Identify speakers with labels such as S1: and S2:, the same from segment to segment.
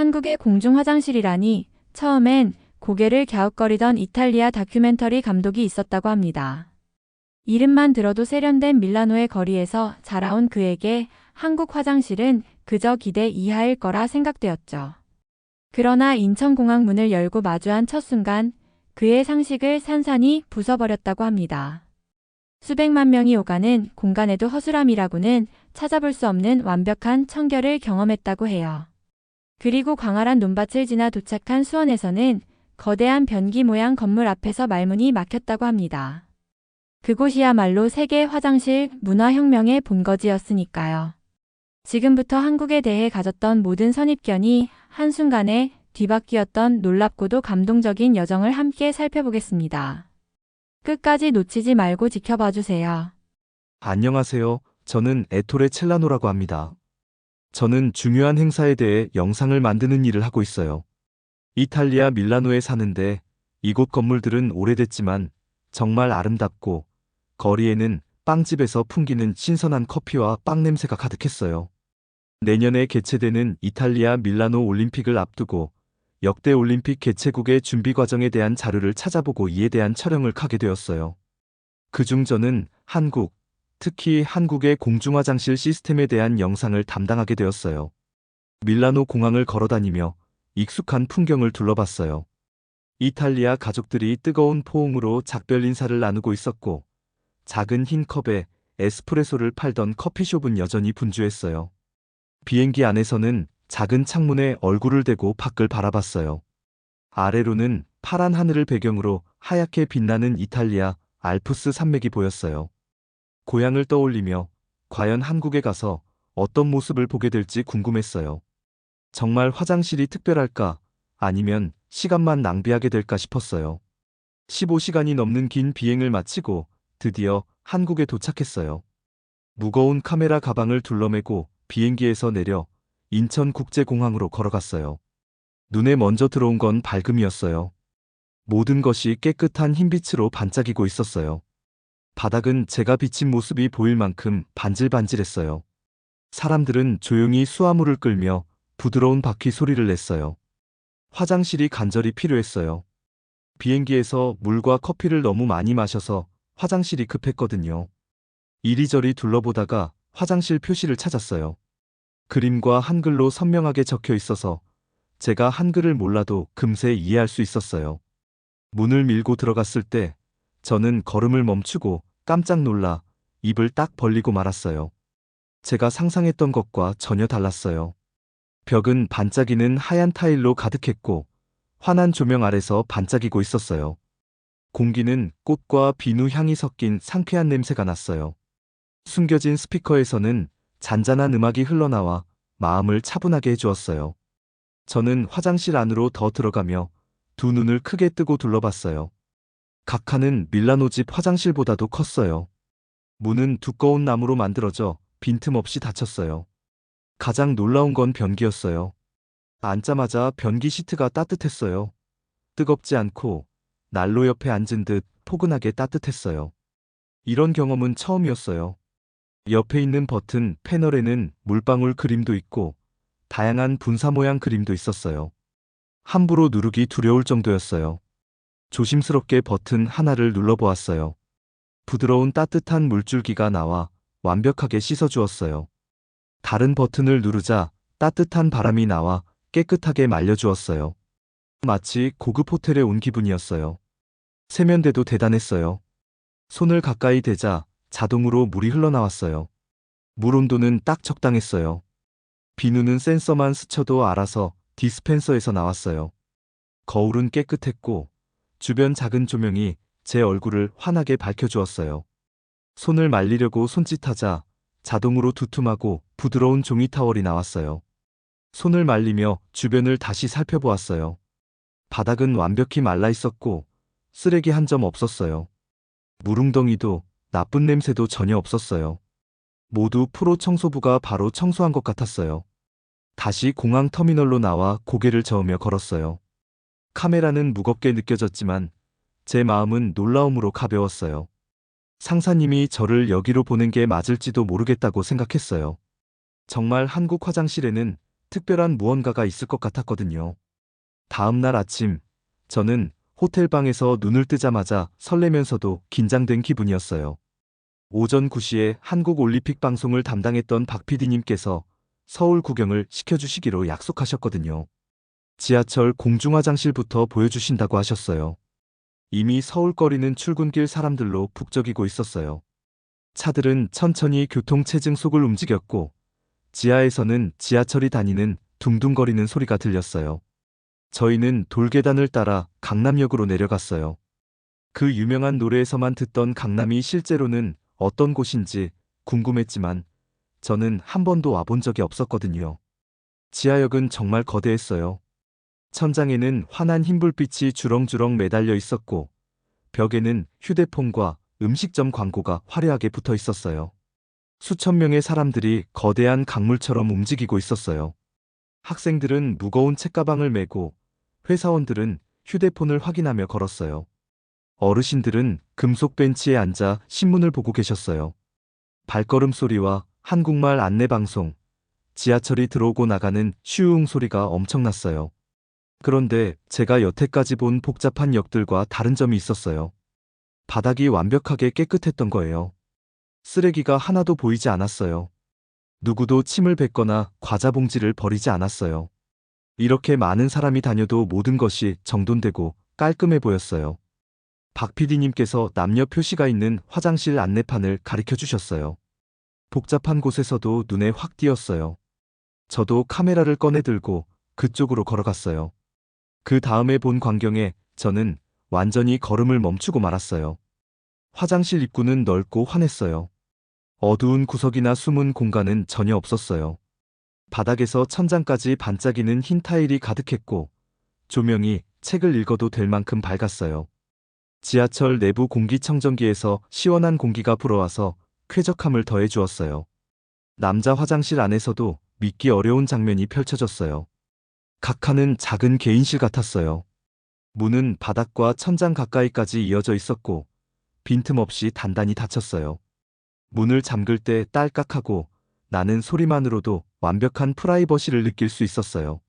S1: 한국의 공중 화장실이라니 처음엔 고개를 갸웃거리던 이탈리아 다큐멘터리 감독이 있었다고 합니다. 이름만 들어도 세련된 밀라노의 거리에서 자라온 그에게 한국 화장실은 그저 기대 이하일 거라 생각되었죠. 그러나 인천공항 문을 열고 마주한 첫 순간 그의 상식을 산산이 부숴버렸다고 합니다. 수백만 명이 오가는 공간에도 허술함이라고는 찾아볼 수 없는 완벽한 청결을 경험했다고 해요. 그리고 광활한 논밭을 지나 도착한 수원에서는 거대한 변기 모양 건물 앞에서 말문이 막혔다고 합니다. 그곳이야말로 세계 화장실 문화혁명의 본거지였으니까요. 지금부터 한국에 대해 가졌던 모든 선입견이 한순간에 뒤바뀌었던 놀랍고도 감동적인 여정을 함께 살펴보겠습니다. 끝까지 놓치지 말고 지켜봐 주세요.
S2: 안녕하세요. 저는 에토레 첼라노라고 합니다. 저는 중요한 행사에 대해 영상을 만드는 일을 하고 있어요. 이탈리아 밀라노에 사는데 이곳 건물들은 오래됐지만 정말 아름답고 거리에는 빵집에서 풍기는 신선한 커피와 빵 냄새가 가득했어요. 내년에 개최되는 이탈리아 밀라노 올림픽을 앞두고 역대 올림픽 개최국의 준비 과정에 대한 자료를 찾아보고 이에 대한 촬영을 하게 되었어요. 그중 저는 한국, 특히 한국의 공중화장실 시스템에 대한 영상을 담당하게 되었어요. 밀라노 공항을 걸어다니며 익숙한 풍경을 둘러봤어요. 이탈리아 가족들이 뜨거운 포옹으로 작별 인사를 나누고 있었고 작은 흰 컵에 에스프레소를 팔던 커피숍은 여전히 분주했어요. 비행기 안에서는 작은 창문에 얼굴을 대고 밖을 바라봤어요. 아래로는 파란 하늘을 배경으로 하얗게 빛나는 이탈리아 알프스 산맥이 보였어요. 고향을 떠올리며 과연 한국에 가서 어떤 모습을 보게 될지 궁금했어요. 정말 화장실이 특별할까? 아니면 시간만 낭비하게 될까 싶었어요. 15시간이 넘는 긴 비행을 마치고 드디어 한국에 도착했어요. 무거운 카메라 가방을 둘러매고 비행기에서 내려 인천국제공항으로 걸어갔어요. 눈에 먼저 들어온 건 밝음이었어요. 모든 것이 깨끗한 흰빛으로 반짝이고 있었어요. 바닥은 제가 비친 모습이 보일 만큼 반질반질했어요. 사람들은 조용히 수화물을 끌며 부드러운 바퀴 소리를 냈어요. 화장실이 간절히 필요했어요. 비행기에서 물과 커피를 너무 많이 마셔서 화장실이 급했거든요. 이리저리 둘러보다가 화장실 표시를 찾았어요. 그림과 한글로 선명하게 적혀 있어서 제가 한글을 몰라도 금세 이해할 수 있었어요. 문을 밀고 들어갔을 때 저는 걸음을 멈추고 깜짝 놀라 입을 딱 벌리고 말았어요. 제가 상상했던 것과 전혀 달랐어요. 벽은 반짝이는 하얀 타일로 가득했고 환한 조명 아래서 반짝이고 있었어요. 공기는 꽃과 비누 향이 섞인 상쾌한 냄새가 났어요. 숨겨진 스피커에서는 잔잔한 음악이 흘러나와 마음을 차분하게 해주었어요. 저는 화장실 안으로 더 들어가며 두 눈을 크게 뜨고 둘러봤어요. 각 칸은 밀라노 집 화장실보다도 컸어요. 문은 두꺼운 나무로 만들어져 빈틈없이 닫혔어요. 가장 놀라운 건 변기였어요. 앉자마자 변기 시트가 따뜻했어요. 뜨겁지 않고 난로 옆에 앉은 듯 포근하게 따뜻했어요. 이런 경험은 처음이었어요. 옆에 있는 버튼 패널에는 물방울 그림도 있고 다양한 분사 모양 그림도 있었어요. 함부로 누르기 두려울 정도였어요. 조심스럽게 버튼 하나를 눌러보았어요. 부드러운 따뜻한 물줄기가 나와 완벽하게 씻어주었어요. 다른 버튼을 누르자 따뜻한 바람이 나와 깨끗하게 말려주었어요. 마치 고급 호텔에 온 기분이었어요. 세면대도 대단했어요. 손을 가까이 대자 자동으로 물이 흘러나왔어요. 물 온도는 딱 적당했어요. 비누는 센서만 스쳐도 알아서 디스펜서에서 나왔어요. 거울은 깨끗했고 주변 작은 조명이 제 얼굴을 환하게 밝혀주었어요. 손을 말리려고 손짓하자 자동으로 두툼하고 부드러운 종이 타월이 나왔어요. 손을 말리며 주변을 다시 살펴보았어요. 바닥은 완벽히 말라 있었고 쓰레기 한 점 없었어요. 물웅덩이도 나쁜 냄새도 전혀 없었어요. 모두 프로 청소부가 바로 청소한 것 같았어요. 다시 공항 터미널로 나와 고개를 저으며 걸었어요. 카메라는 무겁게 느껴졌지만 제 마음은 놀라움으로 가벼웠어요. 상사님이 저를 여기로 보낸 게 맞을지도 모르겠다고 생각했어요. 정말 한국 화장실에는 특별한 무언가가 있을 것 같았거든요. 다음 날 아침, 저는 호텔 방에서 눈을 뜨자마자 설레면서도 긴장된 기분이었어요. 오전 9시에 한국 올림픽 방송을 담당했던 박 PD님께서 서울 구경을 시켜주시기로 약속하셨거든요. 지하철 공중화장실부터 보여주신다고 하셨어요. 이미 서울거리는 출근길 사람들로 북적이고 있었어요. 차들은 천천히 교통체증 속을 움직였고 지하에서는 지하철이 다니는 둥둥거리는 소리가 들렸어요. 저희는 돌계단을 따라 강남역으로 내려갔어요. 그 유명한 노래에서만 듣던 강남이 실제로는 어떤 곳인지 궁금했지만 저는 한 번도 와본 적이 없었거든요. 지하역은 정말 거대했어요. 천장에는 환한 흰불빛이 주렁주렁 매달려 있었고 벽에는 휴대폰과 음식점 광고가 화려하게 붙어 있었어요. 수천 명의 사람들이 거대한 강물처럼 움직이고 있었어요. 학생들은 무거운 책가방을 메고 회사원들은 휴대폰을 확인하며 걸었어요. 어르신들은 금속 벤치에 앉아 신문을 보고 계셨어요. 발걸음 소리와 한국말 안내방송, 지하철이 들어오고 나가는 슈웅 소리가 엄청났어요. 그런데 제가 여태까지 본 복잡한 역들과 다른 점이 있었어요. 바닥이 완벽하게 깨끗했던 거예요. 쓰레기가 하나도 보이지 않았어요. 누구도 침을 뱉거나 과자 봉지를 버리지 않았어요. 이렇게 많은 사람이 다녀도 모든 것이 정돈되고 깔끔해 보였어요. 박 PD님께서 남녀 표시가 있는 화장실 안내판을 가리켜 주셨어요. 복잡한 곳에서도 눈에 확 띄었어요. 저도 카메라를 꺼내 들고 그쪽으로 걸어갔어요. 그 다음에 본 광경에 저는 완전히 걸음을 멈추고 말았어요. 화장실 입구는 넓고 환했어요. 어두운 구석이나 숨은 공간은 전혀 없었어요. 바닥에서 천장까지 반짝이는 흰 타일이 가득했고 조명이 책을 읽어도 될 만큼 밝았어요. 지하철 내부 공기청정기에서 시원한 공기가 불어와서 쾌적함을 더해 주었어요. 남자 화장실 안에서도 믿기 어려운 장면이 펼쳐졌어요. 각 칸은 작은 개인실 같았어요. 문은 바닥과 천장 가까이까지 이어져 있었고 빈틈없이 단단히 닫혔어요. 문을 잠글 때 딸깍하고 나는 소리만으로도 완벽한 프라이버시를 느낄 수 있었어요.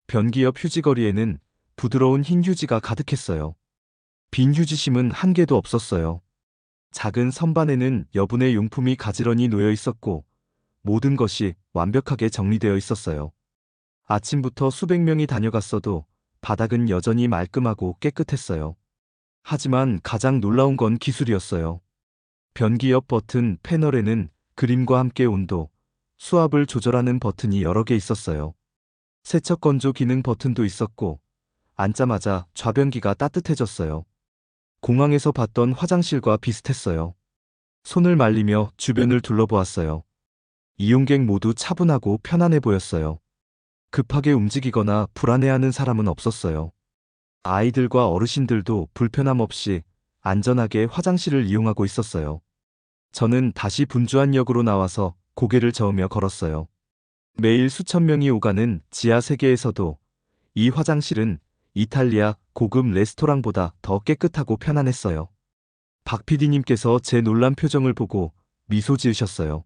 S2: 변기 옆 휴지거리에는 부드러운 흰 휴지가 가득했어요. 빈 휴지심은 한 개도 없었어요. 작은 선반에는 여분의 용품이 가지런히 놓여 있었고 모든 것이 완벽하게 정리되어 있었어요. 아침부터 수백 명이 다녀갔어도 바닥은 여전히 말끔하고 깨끗했어요. 하지만 가장 놀라운 건 기술이었어요. 변기 옆 버튼 패널에는 그림과 함께 온도, 수압을 조절하는 버튼이 여러 개 있었어요. 세척 건조 기능 버튼도 있었고 앉자마자 좌변기가 따뜻해졌어요. 공항에서 봤던 화장실과 비슷했어요. 손을 말리며 주변을 둘러보았어요. 이용객 모두 차분하고 편안해 보였어요. 급하게 움직이거나 불안해하는 사람은 없었어요. 아이들과 어르신들도 불편함 없이 안전하게 화장실을 이용하고 있었어요. 저는 다시 분주한 역으로 나와서 고개를 저으며 걸었어요. 매일 수천 명이 오가는 지하 세계에서도 이 화장실은 이탈리아 고급 레스토랑보다 더 깨끗하고 편안했어요. 박 PD님께서 제 놀란 표정을 보고 미소 지으셨어요.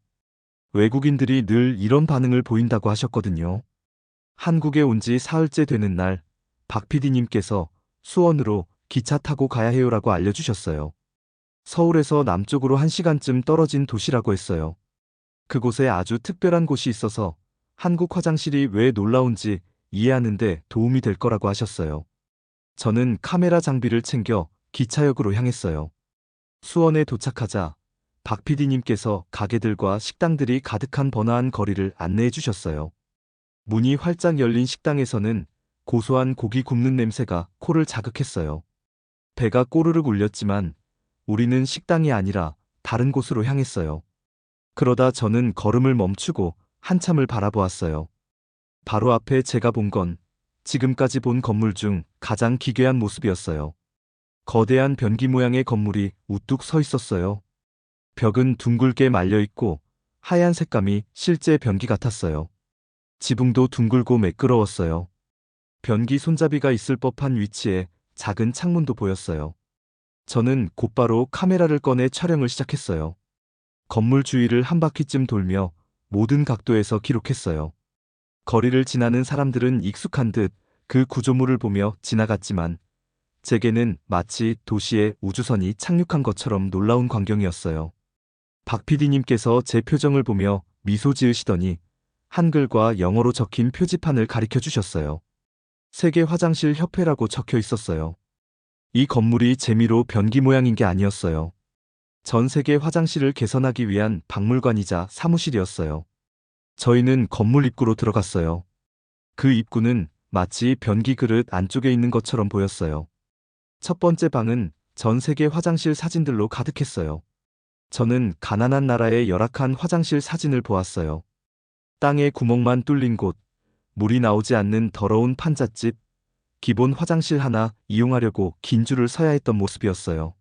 S2: 외국인들이 늘 이런 반응을 보인다고 하셨거든요. 한국에 온 지 사흘째 되는 날, 박 PD님께서 수원으로 기차 타고 가야 해요라고 알려주셨어요. 서울에서 남쪽으로 1시간쯤 떨어진 도시라고 했어요. 그곳에 아주 특별한 곳이 있어서 한국 화장실이 왜 놀라운지 이해하는데 도움이 될 거라고 하셨어요. 저는 카메라 장비를 챙겨 기차역으로 향했어요. 수원에 도착하자 박 PD님께서 가게들과 식당들이 가득한 번화한 거리를 안내해 주셨어요. 문이 활짝 열린 식당에서는 고소한 고기 굽는 냄새가 코를 자극했어요. 배가 꼬르륵 울렸지만 우리는 식당이 아니라 다른 곳으로 향했어요. 그러다 저는 걸음을 멈추고 한참을 바라보았어요. 바로 앞에 제가 본 건 지금까지 본 건물 중 가장 기괴한 모습이었어요. 거대한 변기 모양의 건물이 우뚝 서 있었어요. 벽은 둥글게 말려 있고 하얀 색감이 실제 변기 같았어요. 지붕도 둥글고 매끄러웠어요. 변기 손잡이가 있을 법한 위치에 작은 창문도 보였어요. 저는 곧바로 카메라를 꺼내 촬영을 시작했어요. 건물 주위를 한 바퀴쯤 돌며 모든 각도에서 기록했어요. 거리를 지나는 사람들은 익숙한 듯 그 구조물을 보며 지나갔지만 제게는 마치 도시에 우주선이 착륙한 것처럼 놀라운 광경이었어요. 박 PD님께서 제 표정을 보며 미소 지으시더니 한글과 영어로 적힌 표지판을 가리켜 주셨어요. 세계 화장실 협회라고 적혀 있었어요. 이 건물이 재미로 변기 모양인 게 아니었어요. 전 세계 화장실을 개선하기 위한 박물관이자 사무실이었어요. 저희는 건물 입구로 들어갔어요. 그 입구는 마치 변기 그릇 안쪽에 있는 것처럼 보였어요. 첫 번째 방은 전 세계 화장실 사진들로 가득했어요. 저는 가난한 나라의 열악한 화장실 사진을 보았어요. 땅에 구멍만 뚫린 곳, 물이 나오지 않는 더러운 판잣집, 기본 화장실 하나 이용하려고 긴 줄을 서야 했던 모습이었어요.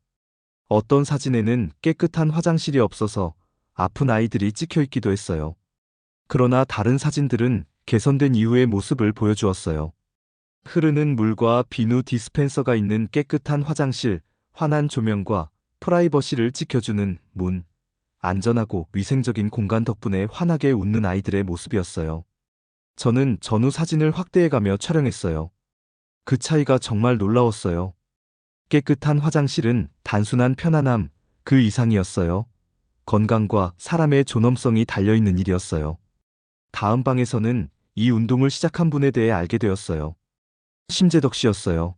S2: 어떤 사진에는 깨끗한 화장실이 없어서 아픈 아이들이 찍혀 있기도 했어요. 그러나 다른 사진들은 개선된 이후의 모습을 보여주었어요. 흐르는 물과 비누 디스펜서가 있는 깨끗한 화장실, 환한 조명과 프라이버시를 지켜주는 문, 안전하고 위생적인 공간 덕분에 환하게 웃는 아이들의 모습이었어요. 저는 전후 사진을 확대해가며 촬영했어요. 그 차이가 정말 놀라웠어요. 깨끗한 화장실은 단순한 편안함, 그 이상이었어요. 건강과 사람의 존엄성이 달려있는 일이었어요. 다음 방에서는 이 운동을 시작한 분에 대해 알게 되었어요. 심재덕 씨였어요.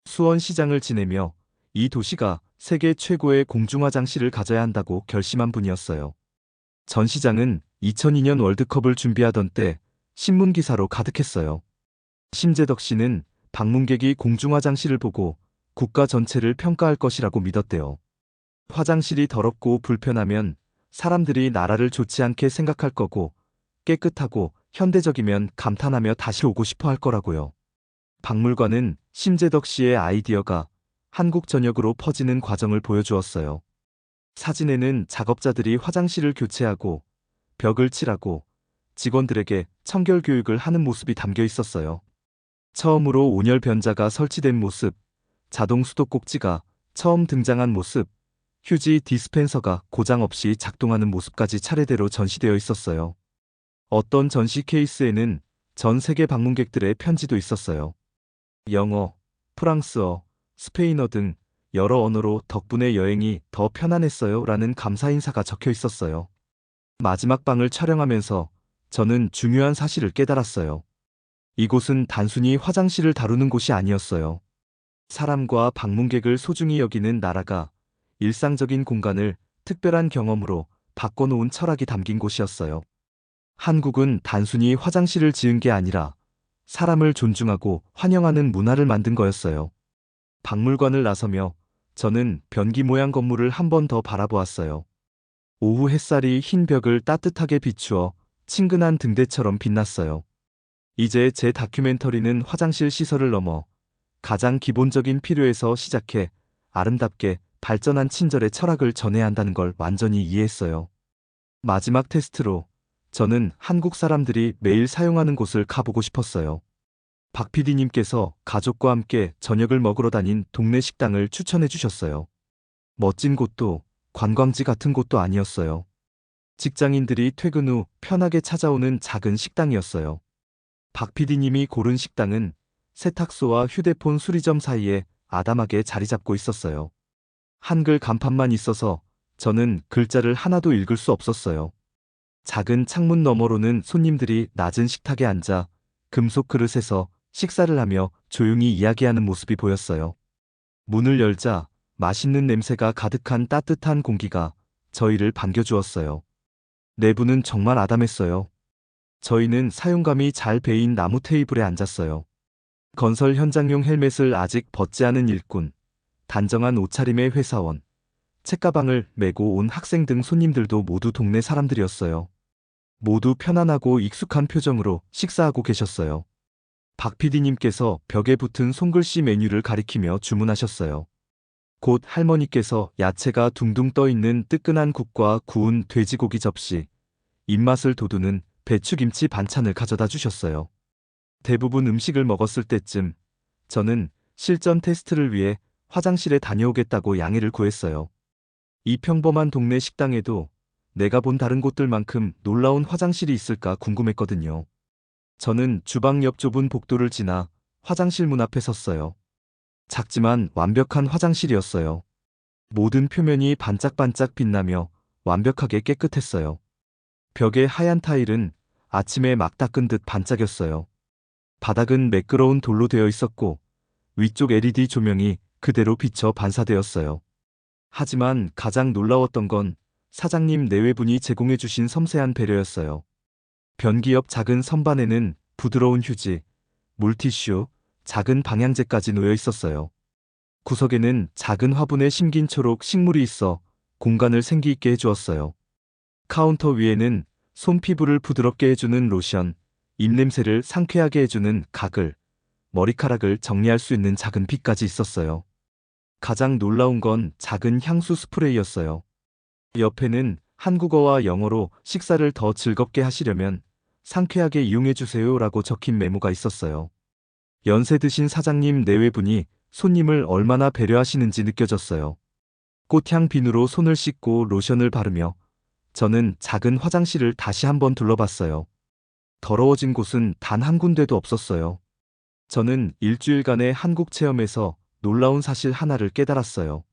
S2: 수원시장을 지내며 이 도시가 세계 최고의 공중화장실을 가져야 한다고 결심한 분이었어요. 전 시장은 2002년 월드컵을 준비하던 때 신문기사로 가득했어요. 심재덕 씨는 방문객이 공중화장실을 보고 국가 전체를 평가할 것이라고 믿었대요. 화장실이 더럽고 불편하면 사람들이 나라를 좋지 않게 생각할 거고 깨끗하고 현대적이면 감탄하며 다시 오고 싶어 할 거라고요. 박물관은 심재덕 씨의 아이디어가 한국 전역으로 퍼지는 과정을 보여주었어요. 사진에는 작업자들이 화장실을 교체하고 벽을 칠하고 직원들에게 청결 교육을 하는 모습이 담겨 있었어요. 처음으로 온열 변자가 설치된 모습, 자동 수도꼭지가 처음 등장한 모습, 휴지 디스펜서가 고장 없이 작동하는 모습까지 차례대로 전시되어 있었어요. 어떤 전시 케이스에는 전 세계 방문객들의 편지도 있었어요. 영어, 프랑스어, 스페인어 등 여러 언어로 덕분에 여행이 더 편안했어요 라는 감사 인사가 적혀 있었어요. 마지막 방을 촬영하면서 저는 중요한 사실을 깨달았어요. 이곳은 단순히 화장실을 다루는 곳이 아니었어요. 사람과 방문객을 소중히 여기는 나라가 일상적인 공간을 특별한 경험으로 바꿔놓은 철학이 담긴 곳이었어요. 한국은 단순히 화장실을 지은 게 아니라 사람을 존중하고 환영하는 문화를 만든 거였어요. 박물관을 나서며 저는 변기 모양 건물을 한 번 더 바라보았어요. 오후 햇살이 흰 벽을 따뜻하게 비추어 친근한 등대처럼 빛났어요. 이제 제 다큐멘터리는 화장실 시설을 넘어 가장 기본적인 필요에서 시작해 아름답게 발전한 친절의 철학을 전해야 한다는 걸 완전히 이해했어요. 마지막 테스트로 저는 한국 사람들이 매일 사용하는 곳을 가보고 싶었어요. 박 PD님께서 가족과 함께 저녁을 먹으러 다닌 동네 식당을 추천해 주셨어요. 멋진 곳도 관광지 같은 곳도 아니었어요. 직장인들이 퇴근 후 편하게 찾아오는 작은 식당이었어요. 박 PD님이 고른 식당은 세탁소와 휴대폰 수리점 사이에 아담하게 자리 잡고 있었어요. 한글 간판만 있어서 저는 글자를 하나도 읽을 수 없었어요. 작은 창문 너머로는 손님들이 낮은 식탁에 앉아 금속 그릇에서 식사를 하며 조용히 이야기하는 모습이 보였어요. 문을 열자 맛있는 냄새가 가득한 따뜻한 공기가 저희를 반겨주었어요. 내부는 정말 아담했어요. 저희는 사용감이 잘 배인 나무 테이블에 앉았어요. 건설 현장용 헬멧을 아직 벗지 않은 일꾼, 단정한 옷차림의 회사원, 책가방을 메고 온 학생 등 손님들도 모두 동네 사람들이었어요. 모두 편안하고 익숙한 표정으로 식사하고 계셨어요. 박 PD님께서 벽에 붙은 손글씨 메뉴를 가리키며 주문하셨어요. 곧 할머니께서 야채가 둥둥 떠있는 뜨끈한 국과 구운 돼지고기 접시, 입맛을 돋우는 배추김치 반찬을 가져다 주셨어요. 대부분 음식을 먹었을 때쯤 저는 실전 테스트를 위해 화장실에 다녀오겠다고 양해를 구했어요. 이 평범한 동네 식당에도 내가 본 다른 곳들만큼 놀라운 화장실이 있을까 궁금했거든요. 저는 주방 옆 좁은 복도를 지나 화장실 문 앞에 섰어요. 작지만 완벽한 화장실이었어요. 모든 표면이 반짝반짝 빛나며 완벽하게 깨끗했어요. 벽의 하얀 타일은 아침에 막 닦은 듯 반짝였어요. 바닥은 매끄러운 돌로 되어 있었고 위쪽 LED 조명이 그대로 비쳐 반사되었어요. 하지만 가장 놀라웠던 건 사장님 내외분이 제공해 주신 섬세한 배려였어요. 변기 옆 작은 선반에는 부드러운 휴지, 물티슈, 작은 방향제까지 놓여 있었어요. 구석에는 작은 화분에 심긴 초록 식물이 있어 공간을 생기 있게 해주었어요. 카운터 위에는 손 피부를 부드럽게 해주는 로션, 입냄새를 상쾌하게 해주는 가글, 머리카락을 정리할 수 있는 작은 빗까지 있었어요. 가장 놀라운 건 작은 향수 스프레이였어요. 옆에는 한국어와 영어로 식사를 더 즐겁게 하시려면 상쾌하게 이용해주세요라고 적힌 메모가 있었어요. 연세 드신 사장님 내외분이 손님을 얼마나 배려하시는지 느껴졌어요. 꽃향 비누로 손을 씻고 로션을 바르며 저는 작은 화장실을 다시 한번 둘러봤어요. 더러워진 곳은 단 한 군데도 없었어요. 저는 일주일간의 한국 체험에서 놀라운 사실 하나를 깨달았어요.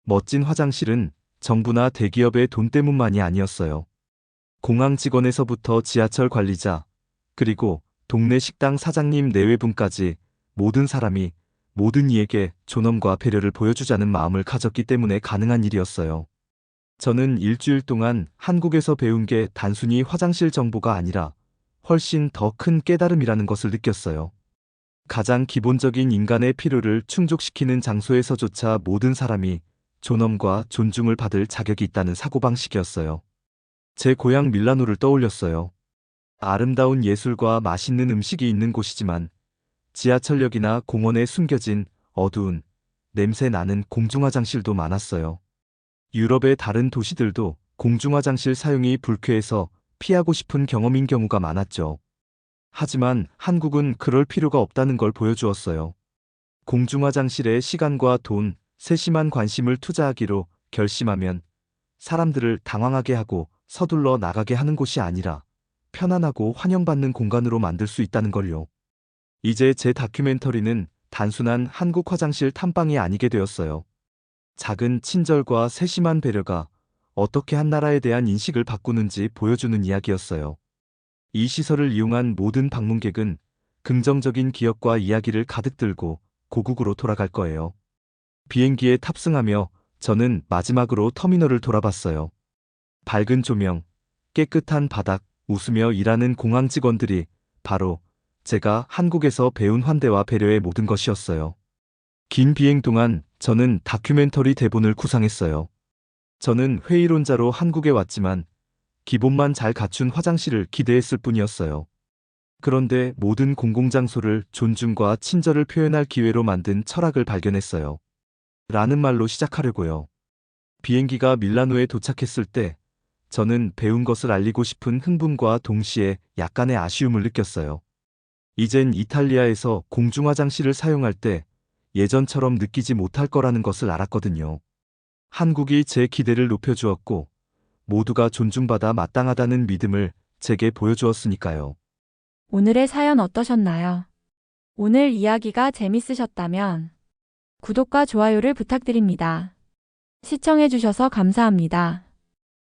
S2: 멋진 화장실은 정부나 대기업의 돈 때문만이 아니었어요. 공항 직원에서부터 지하철 관리자, 그리고 동네 식당 사장님 내외분까지 모든 사람이 모든 이에게 존엄과 배려를 보여주자는 마음을 가졌기 때문에 가능한 일이었어요. 저는 일주일 동안 한국에서 배운 게 단순히 화장실 정보가 아니라 훨씬 더 큰 깨달음이라는 것을 느꼈어요. 가장 기본적인 인간의 필요를 충족시키는 장소에서조차 모든 사람이 존엄과 존중을 받을 자격이 있다는 사고방식이었어요. 제 고향 밀라노를 떠올렸어요. 아름다운 예술과 맛있는 음식이 있는 곳이지만 지하철역이나 공원에 숨겨진 어두운 냄새 나는 공중화장실도 많았어요. 유럽의 다른 도시들도 공중화장실 사용이 불쾌해서 피하고 싶은 경험인 경우가 많았죠. 하지만 한국은 그럴 필요가 없다는 걸 보여주었어요. 공중화장실에 시간과 돈, 세심한 관심을 투자하기로 결심하면 사람들을 당황하게 하고 서둘러 나가게 하는 곳이 아니라 편안하고 환영받는 공간으로 만들 수 있다는 걸요. 이제 제 다큐멘터리는 단순한 한국 화장실 탐방이 아니게 되었어요. 작은 친절과 세심한 배려가 어떻게 한 나라에 대한 인식을 바꾸는지 보여주는 이야기였어요. 이 시설을 이용한 모든 방문객은 긍정적인 기억과 이야기를 가득 들고 고국으로 돌아갈 거예요. 비행기에 탑승하며 저는 마지막으로 터미널을 돌아봤어요. 밝은 조명, 깨끗한 바닥, 웃으며 일하는 공항 직원들이 바로 제가 한국에서 배운 환대와 배려의 모든 것이었어요. 긴 비행 동안 저는 다큐멘터리 대본을 구상했어요. 저는 회의론자로 한국에 왔지만 기본만 잘 갖춘 화장실을 기대했을 뿐이었어요. 그런데 모든 공공장소를 존중과 친절을 표현할 기회로 만든 철학을 발견했어요. 라는 말로 시작하려고요. 비행기가 밀라노에 도착했을 때 저는 배운 것을 알리고 싶은 흥분과 동시에 약간의 아쉬움을 느꼈어요. 이젠 이탈리아에서 공중화장실을 사용할 때 예전처럼 느끼지 못할 거라는 것을 알았거든요. 한국이 제 기대를 높여주었고 모두가 존중받아 마땅하다는 믿음을 제게 보여주었으니까요.
S1: 오늘의 사연 어떠셨나요? 오늘 이야기가 재밌으셨다면 구독과 좋아요를 부탁드립니다. 시청해주셔서 감사합니다.